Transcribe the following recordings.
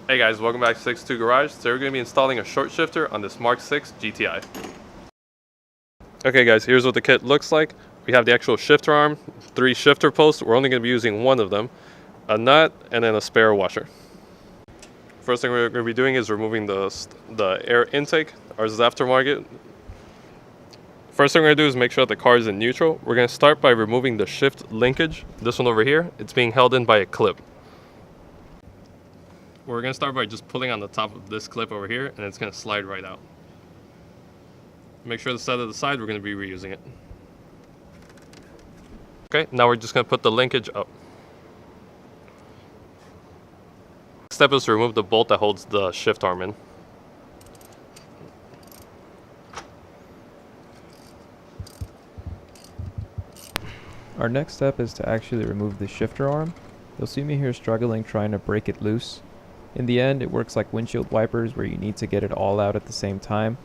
Hey guys, welcome back to 62 Garage. Today we're going to be installing a short shifter on this Mk6 GTI. Okay guys, here's what the kit looks like. We have the actual shifter arm, 3 shifter posts. We're only going to be using one of them, a nut, and then a spare washer. First thing we're going to be doing is removing the air intake. Ours is aftermarket. First thing we're going to do is make sure that the car is in neutral. We're going to start by removing the shift linkage. This one over here, it's being held in by a clip. We're going to start by just pulling on the top of this clip over here, and it's going to slide right out. Make sure the set of the side, we're going to be reusing it. Okay, now we're just going to put the linkage up. Next step is to remove the bolt that holds the shift arm in. Our next step is to actually remove the shifter arm. You'll see me here struggling trying to break it loose. In the end, it works like windshield wipers where you need to get it all out at the same time.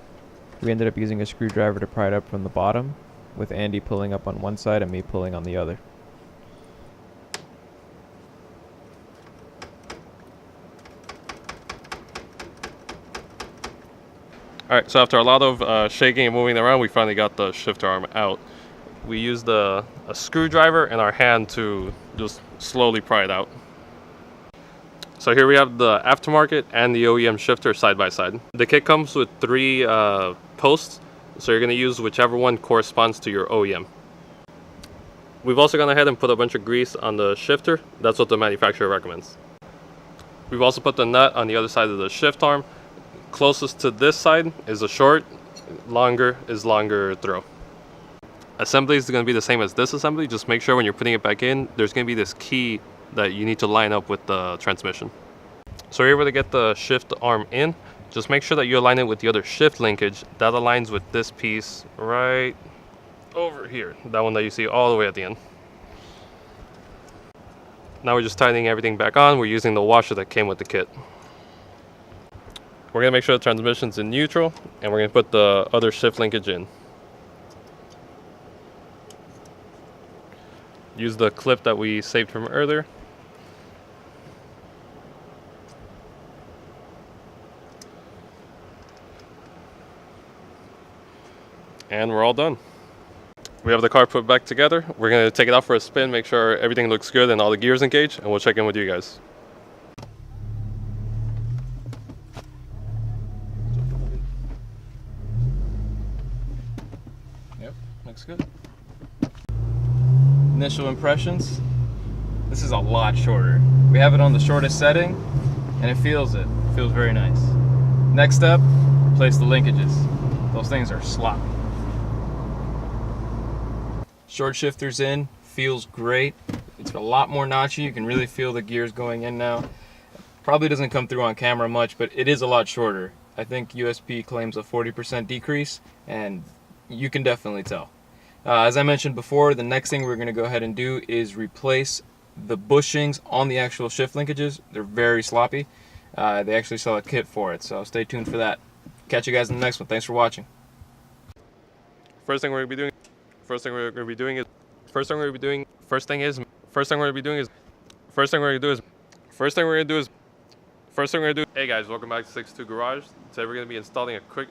We ended up using a screwdriver to pry it up from the bottom, with Andy pulling up on one side and me pulling on the other. Alright, so after a lot of shaking and moving around, we finally got the shifter arm out. We used a screwdriver and our hand to just slowly pry it out. So here we have the aftermarket and the OEM shifter side by side. The kit comes with 3 posts, so you're going to use whichever one corresponds to your OEM. We've also gone ahead and put a bunch of grease on the shifter. That's what the manufacturer recommends. We've also put the nut on the other side of the shift arm. Closest to this side is a short, longer is longer throw. Assembly is going to be the same as this assembly. Just make sure when you're putting it back in, there's going to be this key that you need to line up with the transmission. So you're able to get the shift arm in. Just make sure that you align it with the other shift linkage. That aligns with this piece right over here. That one that you see all the way at the end. Now we're just tightening everything back on. We're using the washer that came with the kit. We're going to make sure the transmission's in neutral, and we're going to put the other shift linkage in. Use the clip that we saved from earlier. And we're all done. We have the car put back together. We're going to take it out for a spin, make sure everything looks good and all the gears engaged, and we'll check in with you guys. Yep, looks good. Initial impressions, this is a lot shorter. We have it on the shortest setting and it feels very nice. Next step, replace the linkages. Those things are sloppy. Short shifter's in, feels great. It's a lot more notchy. You can really feel the gears going in now. Probably doesn't come through on camera much, but it is a lot shorter. I think USP claims a 40% decrease, and you can definitely tell. As I mentioned before, the next thing we're going to go ahead and do is replace the bushings on the actual shift linkages. They're very sloppy. They actually sell a kit for it, so stay tuned for that. Catch you guys in the next one. Thanks for watching. First thing we're going to be doing is, hey guys, welcome back to 62 Garage. Today we're going to be installing a quick